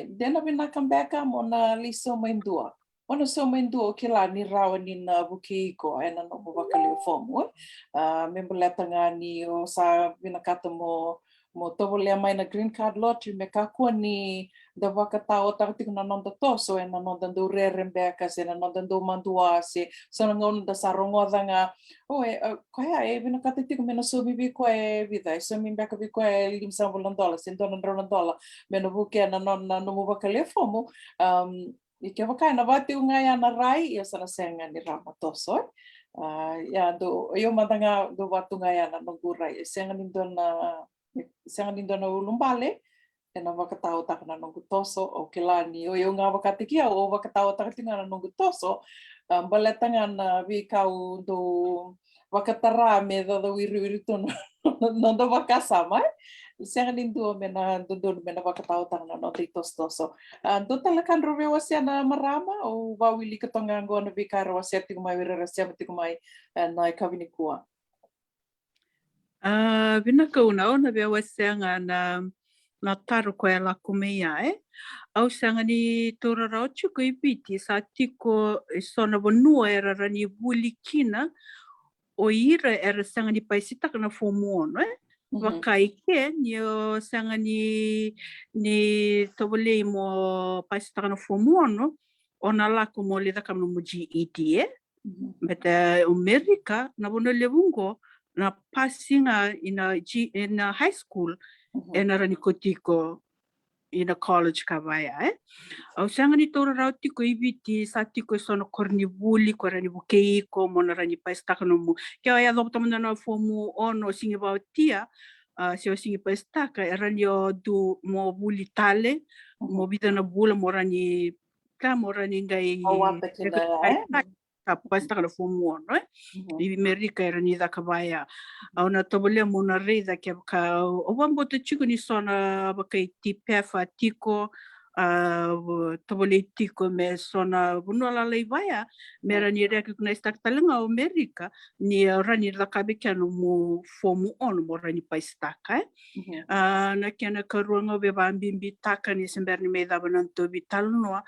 dena vina kambeka mona liso maindua ona so maindua kila ni rawa ni na bukiko ena no vakale fomu memboleta nga ni o sa vina kata mo tobole mai na green card lottery me kakua ni da vakatao takatiko na nonda toso e na nonda do rerembeka se na nonda do mandua se so na ngon da sarongoda nga koia vina katatiko me na so bibi ko vida so mi beka bi ko $5 se $1 me no buke na no mo vakale fomu i ke vakai na vati unga ya na rai ia sana senga ni rama toso ya do yo madanga do vatunga ya na ngurai senga ni dona ulumbale e na vakatao takana nongu toso o ke lani o yo nga vakatikia o vakatao takatinga na nongu toso baletanga na vi kau do vakatara me do wiri tono no do vakasama senga nindu me na do me na vakatao takana no toso do talakan rove wasia na marama o wawili katonga ngona vi karo wasia tiku mai wira wasia tiku mai na kavini kua Vina kauna ona vea wasenga na taru koe la kumea au sanga ni tora rao chuko i piti sa tiko sona vanua era rani vuli kina o ira era sanga ni paisitaka na fomuono wakaike ni o sanga ni tobole mo paisitaka na fomuono ona lako mo lidaka no mo GED beta Amerika na bono levungo na passinga in a high school na rani kotiko in a college kavaya au sanga ni tora rao tiko ibiti sa tiko sono korni vuli ko rani bukei ko mona rani paistaka no mu kia ya dokta mona na fomu ono singi bautia se o singi paistaka rani o du mo vuli tale mo vida na bula mo rani ngai paistaka no fomu ono i Amerika era ni da kabaya au na tobole mo na reda ke ka o wambo te chiku ni sona bakai tipefa tiko tobole tiko me sona bunola leivaya mera ni recognize taktalenga o Amerika ni rani da kabekano mo fomu ono mo rani paistaka na kena karuanga be bambimbi taka ni semberni me da bananto Veitalanoataki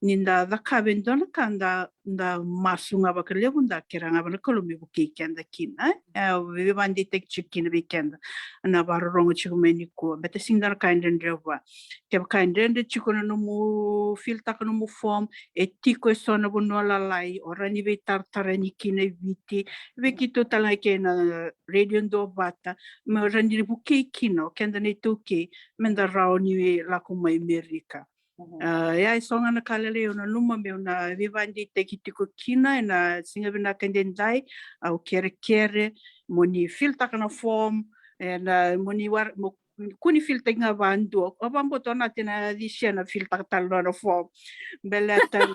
ninda da kabendona kanda da masunga bakalebunda keranga banakolo me buki kenda kina we bandi tek chikina weekend na barongo chigumeni ko beta singdar kaindende wa ke kaindende chikona no mu filta no mu form etiko sona bonola lai orani be tartarani kina viti we kito tala ke na radio Duavata me randi buki kino kenda ne toke menda raoni la kuma Amerika ya songa na kalele ona luma me ona vivandi tekitiko kina na singa bina kendendai au kere moni filta kana form na moni war mo kuni filta nga bandu o bambo to natin na disya na filta talo na form beleta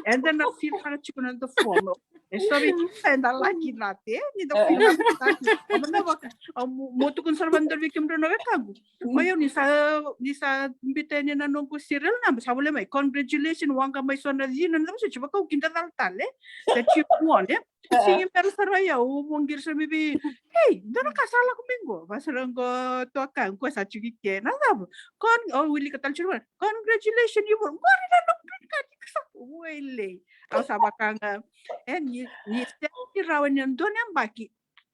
and then na fil para chikuna the form e sabi enda laki nate ni do fila laki amana ba moto conservador vikim do na kagu mayo ni sa mbitene na nong kusirel na sa wala mai congratulations wanga mai sona zina na sa chiba ko kinda tale that you won Sige, pero saraya, umongir sa bibi, hey, doon kasala kumingo. Basarang ko to akang ko sa chugike. Nasab, willi ka talchur. Congratulations, you won. Gori na nung ka sa wele. Ang sabakang ni step rawan yan doon ang baki.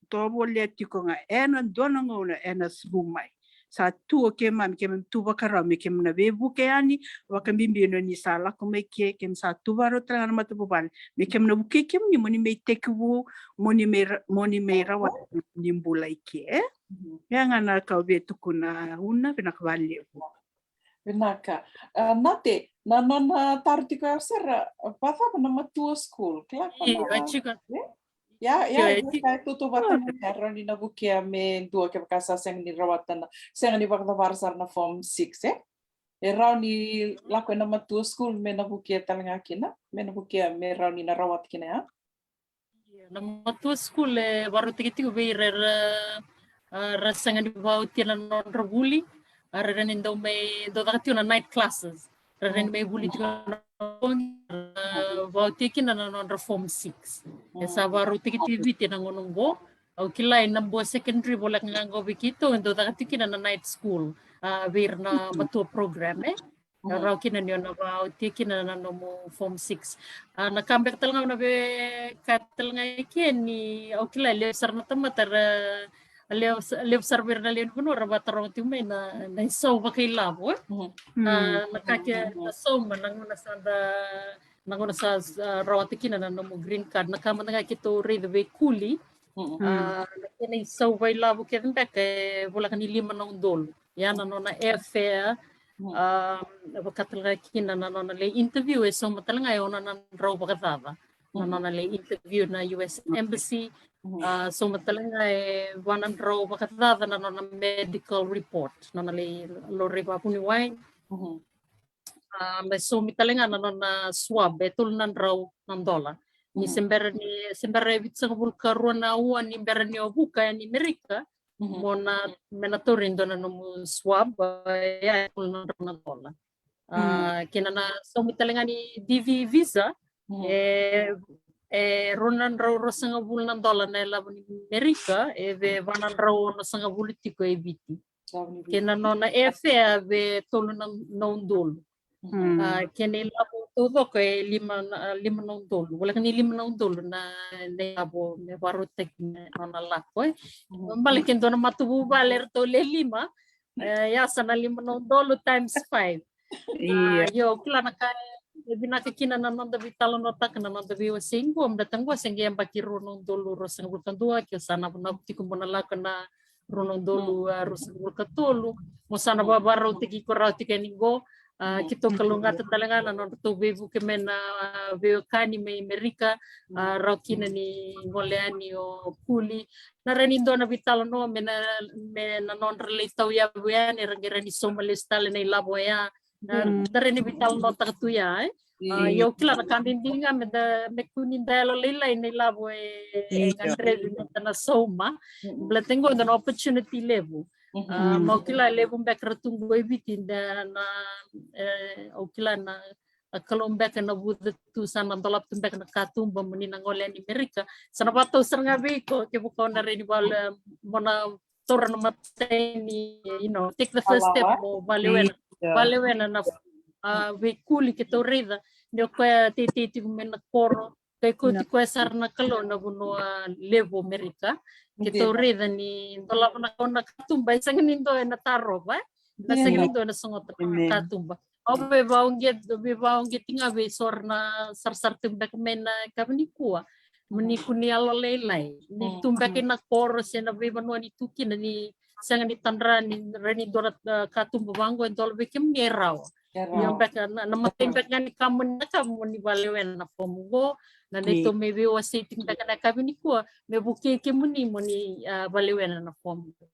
To bolet ko nga doon ang una sbumay. Sa tuo ke mam ke tu bakarami ke na bebu ke ani wakambimbi no ni sala kuma ke sa tu baro tanga mata bubal me ke na buke ke ni moni me teku moni me rawa ni Bula ke yang ana ka betu kuna una pina kvali Vinaka nate na tartiko sera pata na matua school kla Ya, kaya tutubatan ng meron ni nabukia me dua ke bakasa seng ni rawatan seng ni bakta varsar na form 6 raw ni lako na matu school me nabukia talanga kina me nabukia me raw ni narawat kina ya na matu school baru tiki be rasanga ni bauti na non rabuli ran indo me do dati na night classes ran me buli bauti kina na non form 6 sa baru tiki na ngonong bo au kilay na bo secondary bolak ngango bikito indo dati kina na night school wir na matu program raw kina niyo na bauti kina na no form 6 nakambek talanga na be katal nga ni au kilay le sar na tamatar Leo server na lian kuno rabatarong timay na isaw ba kay labo nakakya na so manang nanguna sa rawatiki na mo green card nakama na kito read the kuli na isaw ba labo kaya back wala kan lima na undol yan ano na airfare bakatalaga kina na le interview so matalanga yon na raw bakataba na le interview na US Embassy so matalanga wanan raw bakataba na medical report na le lori pa puni wine so mitalanga na swab betul nan raw ng dola ni sembera vitsa bulka ruana uan ni bera ni obuka ni Amerika mona menatorin do na no swab ya ng dola kinana so mitalanga ni DV visa ronan raw sanga bulan dola na labo ni Amerika ve vanan raw na sanga politiko ebiti kinano na efe ve tolo ng dolo kene labo todo kay lima ng dolo wala kani lima ng dolo na labo me barutek na lako balikin do na matubu baler to le lima ya sana lima ng dolo times 5 yo kila binakakina na nanda Veitalanoataki na nanda biwa singgo am datang gua singge yang baki runong dolo rosang bulkan dua kyo sana bunabti kumonalaka na runong dolo rosang bulkan tolo mo sana babaraw tiki ko raw tiki nigo kito kalungat talaga na nanda to bebu kemen veokani me Amerika raw kina ni ngoleani o kuli na renindo na Veitalano me na non relate taw ya buyan erangirani somalestale na ilabo ya dari ni Veitalanoataki tu ya yo kila na kandindinga me kunindalo lila ni labo ngandre na soma blatengo na opportunity level mau kila level back ratungo ebitin na kila na kalombek na buda tu sana dolap tumbek na katumba menina ngole ni Amerika sana pato seranga beko ke bukan dari ni bal mona toran mateni take the first step mo valewena na veikuli kito rida ndio kwa titi mena koro kay kuti kwa sarna kalo na buno levo Amerika kito rida ni dolap na kona katumba isang nindo na taro ba nasa nindo na sungot katumba obe baungget tinga be sorna sar tumbek mena kabnikua menikuni alolelai ni tumbek na koro sena be banua ni tuki ni sangan ditandra ni reni dorat katumba bango entol bekem ngerao yang beka na matembek ngani kamu ni balewen na pomugo na neto maybe wasiting beka na kabini ko me buki ke muni balewen na pomugo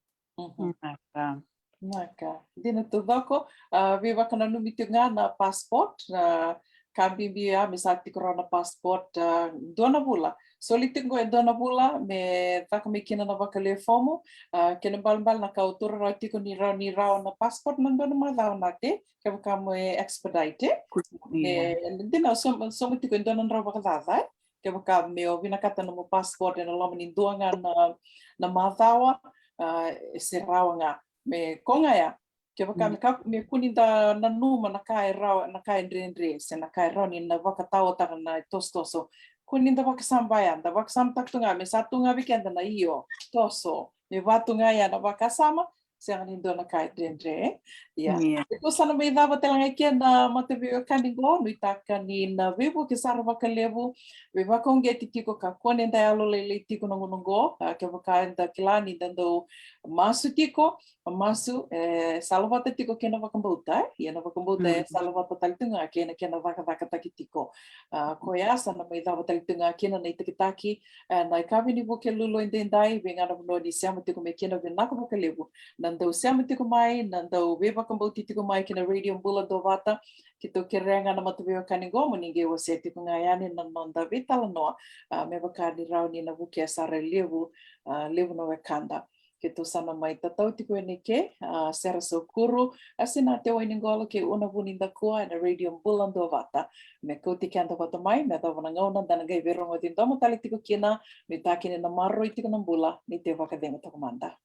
Naka, dina tu vako, we wakana numitunga na passport, kambibia misati corona passport, dona bula. Solitingo e dona bula, me wakamikina na wakale fomo, kena balbal na kautura rau tiko ni rau na passport na dona madao na te, ke wakamo e expedite. Dina somo tiko e dona rau wakadadai, ke wakamo me o vinakata na mo passport e na lomani duanga na madhawa, se rauanga. Me konga ya, ke waka me kuninda na numa na kai rau, na kai ndre se na kai rau ni na waka tawatara na tostoso. Kuninda waka sambaya, da waka samtaktunga, me satunga wikenda na iyo, toso. Me watunga ya na waka sama, se anindo na kai ndre. Yeah. Ito sana may dapat lang ikin na matibio kaningo, no itakani na vivo ke sara waka levu, we wakong geti tiko ka kuninda alo lele tiko na ngunungo, ke waka enda kilani dando masu tiko, masu salavata tiko kena wakambuta, na wakambuta salavata talitunga kena wakataki tiko. Koyasa na may dapat talitunga kena na itakitaki, na ikawini buke lulo indendai, wingana no ni siamo tiko me kena vinaka wakalevu, nando siamo tiko mai, nando we wakambuti tiko mai kena radio Bula Duavata, kito kerenga na matavio kaningo, moninge wa se tiko ngayani na nonda Veitalanoa, me wakani rauni na buke asara levu no wekanda. Kito sana mai tatau tiko ke, Sera Saukuru kei Asinate Wainiqolo ke una vuninda kua na radio Bula Duavata. Me kouti kanta wata mai, me tawana ngauna dana gai verongo din domo tali tiko kina, me takine na marro tiko na bula, ni te wakadenga toko manda.